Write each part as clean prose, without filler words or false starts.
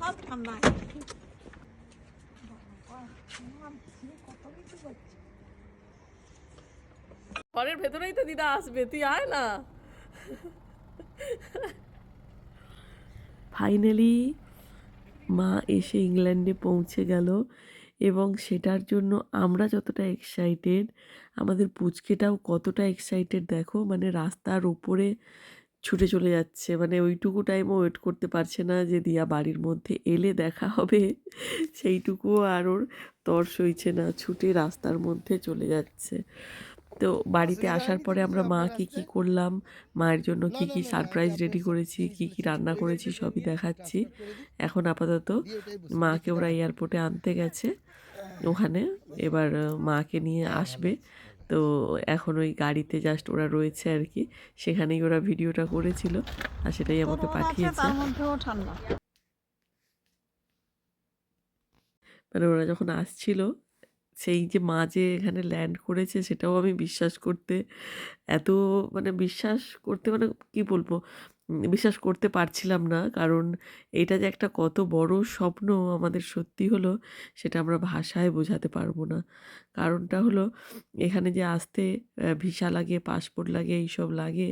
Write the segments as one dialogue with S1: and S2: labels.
S1: সব ঠান্ডা
S2: ঘরের ভেতরেই তো দিদা আসবে, তুই আয় না। ফাইনালি মা এসে ইংল্যান্ডে পৌঁছে গেল এবং সেটার জন্য আমরা যতটা এক্সাইটেড আমাদের পুচকেটাও কতটা এক্সাইটেড দেখো, মানে রাস্তার উপরে ছুটে চলে যাচ্ছে, মানে ওইটুকু টাইমও ওয়েট করতে পারছে না যে দিয়া বাড়ির মধ্যে এলে দেখা হবে, সেইটুকুও আর ওর তর সইছে না, ছুটে রাস্তার মধ্যে চলে যাচ্ছে। তো বাড়িতে আসার পরে আমরা মা কি করলাম, মায়ের জন্য কি সারপ্রাইজ রেডি করেছি, কি রান্না করেছি সবই দেখাচ্ছি। এখন আপাতত মাকে ওরা এয়ারপোর্টে আনতে গেছে, ওখানে এবার মাকে নিয়ে আসবে। তো এখন ওই গাড়িতে জাস্ট ওরা রয়েছে আর কি, সেখানেই ওরা ভিডিওটা করেছিল আর সেটাই আমাকে পাঠিয়েছে। মানে ওরা যখন আসছিল, সেই যে মা যে এখানে ল্যান্ড করেছে সেটাও আমি বিশ্বাস করতে এত মানে বিশ্বাস করতে মানে কি বলবো, বিশ্বাস করতে পারছিলাম না, কারণ এটা যে একটা কত বড় স্বপ্ন আমাদের সত্যি হলো সেটা আমরা ভাষায় বোঝাতে পারবো না। কারণটা হলো এখানে যে আসতে ভিসা লাগে, পাসপোর্ট লাগে, এইসব লাগে।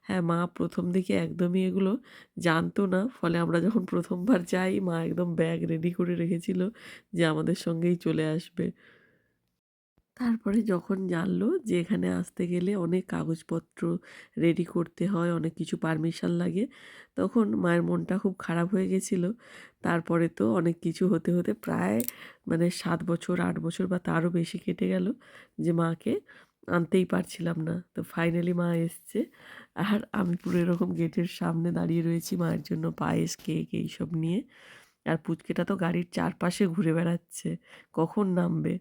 S2: হ্যাঁ, মা প্রথম দিকে একদমই এগুলো জানতো না, ফলে আমরা যখন প্রথমবার যাই মা একদম ব্যাগ রেডি করে রেখেছিল যে আমাদের সঙ্গেই চলে আসবে। তারপরে যখন জানলো যে এখানে আসতে গেলে অনেক কাগজপত্র রেডি করতে হয়, অনেক কিছু পারমিশন লাগে, তখন মায়ের মনটা খুব খারাপ হয়ে গেছিলো। তারপরে তো অনেক কিছু হতে হতে প্রায় মানে 7 বছর 8 বছর বা তারও বেশি কেটে গেল যে মাকে আনতেই পারছিলাম না। তো ফাইনালি মা এসছে, আর আমি পুরো এরকম গেটের সামনে দাঁড়িয়ে রয়েছি মায়ের জন্য পায়েস, কেক এইসব নিয়ে। আর পুচকেটা তো গাড়ির চারপাশে ঘুরে বেড়াচ্ছে, কখন নামবে।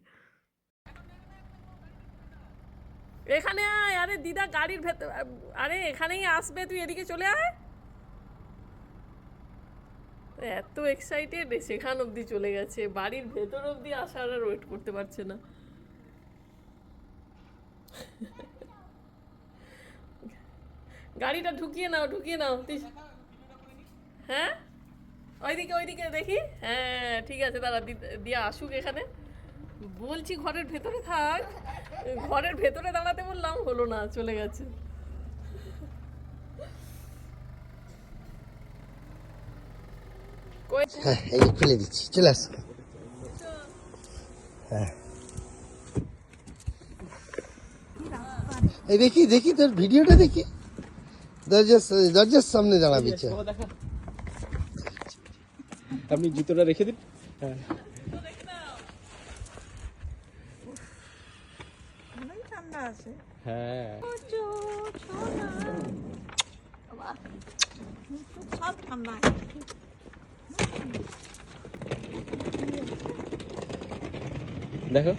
S2: এখানে আয়, আরে দিদা গাড়ির ভেতর, আরে এখানেই আসবে, তুই এদিকে চলে আয়। এত এক্সাইটেড সেখান অবধি চলে গেছে, বাড়ির ভেতর অবধি আসার আর ওয়েট করতে পারছে না। গাড়িটা ঢুকিয়ে নাও তুই। হ্যাঁ, ওইদিকে দেখি। হ্যাঁ ঠিক আছে, দাঁড়া দিয়া আসুক এখানে। বলছি ঘরের ভেতরে থাক, ঘরের ভেতরে দাঁড়াতে বললাম, হলো না, চলে গেছে।
S3: হ্যাঁ, এই খুলে দিচ্ছি, চলে আস। হ্যাঁ, এই দেখি তোর ভিডিওটা দেখি, দরজার সামনে দাঁড়াবি।
S4: আপনি জুতোটা রেখে দিন। হ্যাঁ,
S1: ঠান্ডা আছে।
S4: হ্যাঁ,
S1: সব ঠান্ডা
S4: দেখো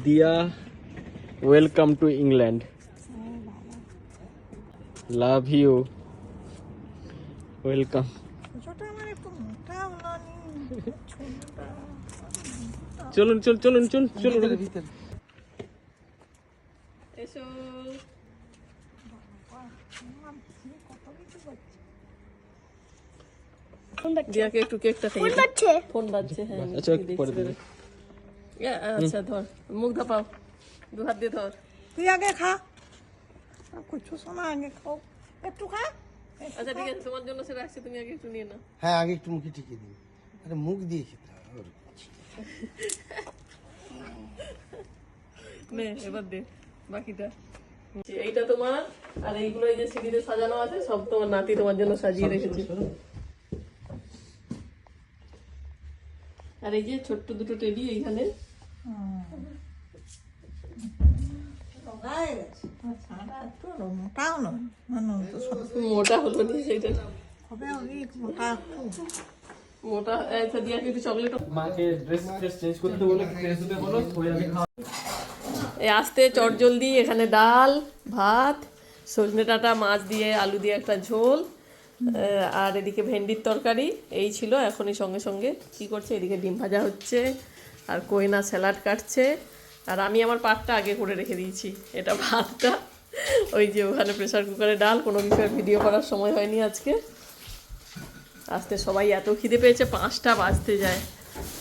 S4: দিয়া, welcome to England, love you, welcome. চলুন
S2: এসো। দিয়াকে একটু কেকটা খাইয়ে ফোন বাজছে। হ্যাঁ
S4: আচ্ছা, পরে দিবি।
S2: আচ্ছা ধর, মুখ ধাপাও, 2 হাত দিয়ে ধর।
S1: তুই আগে খা, কিছু সময় আগে খাও, একটু খা।
S2: আচ্ছা ঠিক আছে, তোমার জন্য সেটা রাখছি, তুমি আগে একটু নিয়ে নাও।
S3: হ্যাঁ, আগে একটু মুখে টিকিয়ে দিন। আরে মুখ দিয়ে খেতে হবে।
S2: নে এবার দে বাকিটা। এইটা তোমার, আর এইগুলো এই যে সিঁড়িতে সাজানো আছে সব তোমার নাতি তোমার জন্য সাজিয়ে রেখেছি। আর এই যে ছোট্ট দুটো টেডি এইখানে।
S1: মোটাও নয়,
S2: মোটা হলো নি সেইটা,
S1: মোটা।
S2: মোটা। আচ্ছা দিয়া একটু চকলেট।
S4: মাকে ড্রেস চেঞ্জ করতে বলে, ফ্রেশ হতে বলো, হয়ে আমি খাওয়া।
S2: এই আসতে চটজলদি, এখানে ডাল ভাত, সজনে ডাঁটা মাছ দিয়ে আলু দিয়ে একটা ঝোল, আর এদিকে ভেন্ডির তরকারি, এই ছিল। এখনই সঙ্গে সঙ্গে কি করছে, এদিকে ডিম ভাজা হচ্ছে আর কোয়েনা স্যালাড কাটছে, আর আমি আমার পাটটা আগে করে রেখে দিয়েছি। এটা ভাতটা ওই যে ওখানে প্রেসার কুকারে ডাল, কোনো বিষয়ের ভিডিও করার সময় হয়নি আজকে। আসতে সবাই এত খিদে পেয়েছে 5টা বাজতে যায়,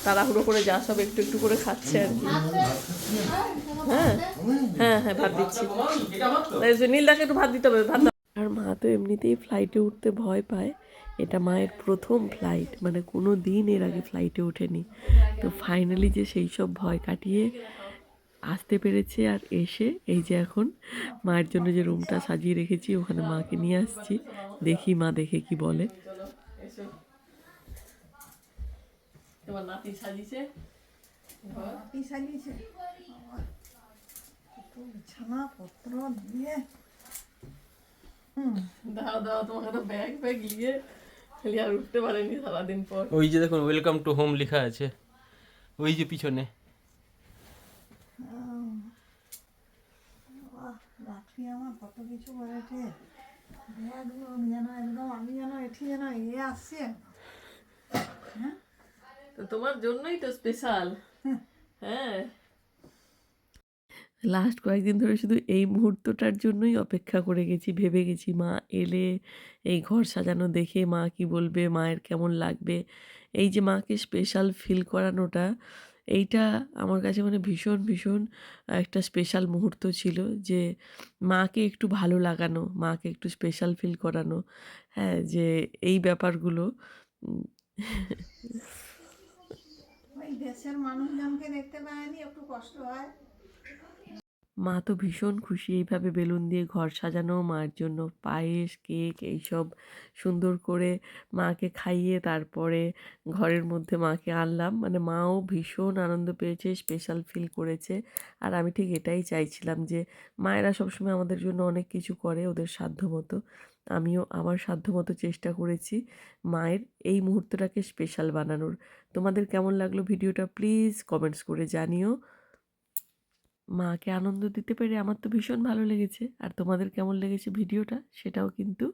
S2: তাড়াহুড়ো করে যা সব একটু একটু করে খাচ্ছে আর কি। হ্যাঁ হ্যাঁ হ্যাঁ ভাত দিচ্ছি, এই যে নীলদাকে একটু ভাত দিতে হবে, ভাত দাও। আর মা তো এমনিতেই ফ্লাইটে উঠতে ভয় পায়, এটা মায়ের প্রথম ফ্লাইট, মানে কোনো দিন এর আগে ফ্লাইটে ওঠেনি। তো ফাইনালি যে সেই সব ভয় কাটিয়ে আসতে পেরেছে, আর এসে এই যে এখন মায়ের জন্য যে রুমটা সাজিয়ে রেখেছি ওখানে মাকে নিয়ে আসছি, দেখি মা দেখে কি বলে। তোমার নাতি সাজিয়েছে,
S1: কি সাজিয়েছে বাবা, কত বিছানা পত্র দিয়ে।
S2: দাও দাও, তোমাকে তো ব্যাগ ব্যাগ নিয়ে খালি আর উঠতে পারেনি সারাদিন পর।
S4: ওই যে দেখুন ওয়েলকাম টু হোম লেখা আছে, ওই যে পিছনে।
S1: রাত্রি আমার কত কিছু বলেছে, একদম যেন একদম আমি যেন এটি যেন আসছে।
S2: তো তোমার জন্যই তো স্পেশাল। হ্যাঁ, লাস্ট কয়েকদিন ধরে শুধু এই মুহূর্তটার জন্যই অপেক্ষা করে গেছি, ভেবে গেছি মা এলে এই ঘর সাজানো দেখে মা কি বলবে, মায়ের কেমন লাগবে। এই যে মাকে স্পেশাল ফিল করানোটা, এইটা আমার কাছে মানে ভীষণ ভীষণ একটা স্পেশাল মুহূর্ত ছিল, যে মাকে একটু ভালো লাগানো, মাকে একটু স্পেশাল ফিল করানো। হ্যাঁ, যে এই ব্যাপারগুলো
S1: ওই দেশের মানুষজনকে দেখতে পায়নি, একটু কষ্ট হয়।
S2: মা তো ভীষণ খুশি, এইভাবে বেলুন দিয়ে ঘর সাজানো, মায়ের জন্য পায়েস কেক এইসব সুন্দর করে মাকে খাইয়ে তারপরে ঘরের মধ্যে মাকে আনলাম, মানে মাও ভীষণ আনন্দ পেয়েছে, স্পেশাল ফিল করেছে। আর আমি ঠিক এটাই চাইছিলাম, যে মায়েরা সবসময় আমাদের জন্য অনেক কিছু করে ওদের সাধ্যমতো, আমিও আমার সাধ্যমতো চেষ্টা করেছি মায়ের এই মুহূর্তটাকে স্পেশাল বানানোর। তোমাদের কেমন লাগলো ভিডিওটা প্লিজ কমেন্টস করে জানিও। মাকে আনন্দ দিতে পেরে আমার তো ভীষণ ভালো লেগেছে, আর তোমাদের কেমন লেগেছে ভিডিওটা সেটাও কিন্তু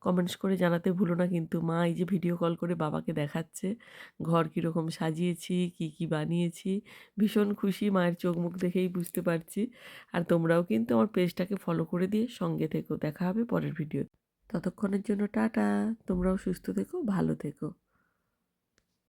S2: কমেন্টস করে জানাতে ভুলো না। কিন্তু মা এই যে ভিডিও কল করে বাবাকে দেখাচ্ছে ঘর কীরকম সাজিয়েছি, কি কি বানিয়েছি, ভীষণ খুশি, মায়ের চোখ মুখ দেখেই বুঝতে পারছি। আর তোমরাও কিন্তু আমার পেজটাকে ফলো করে দিয়ে সঙ্গে থেকো, দেখা হবে পরের ভিডিও। ততক্ষণের জন্য টাটা, তোমরাও সুস্থ থেকো, ভালো থেকো।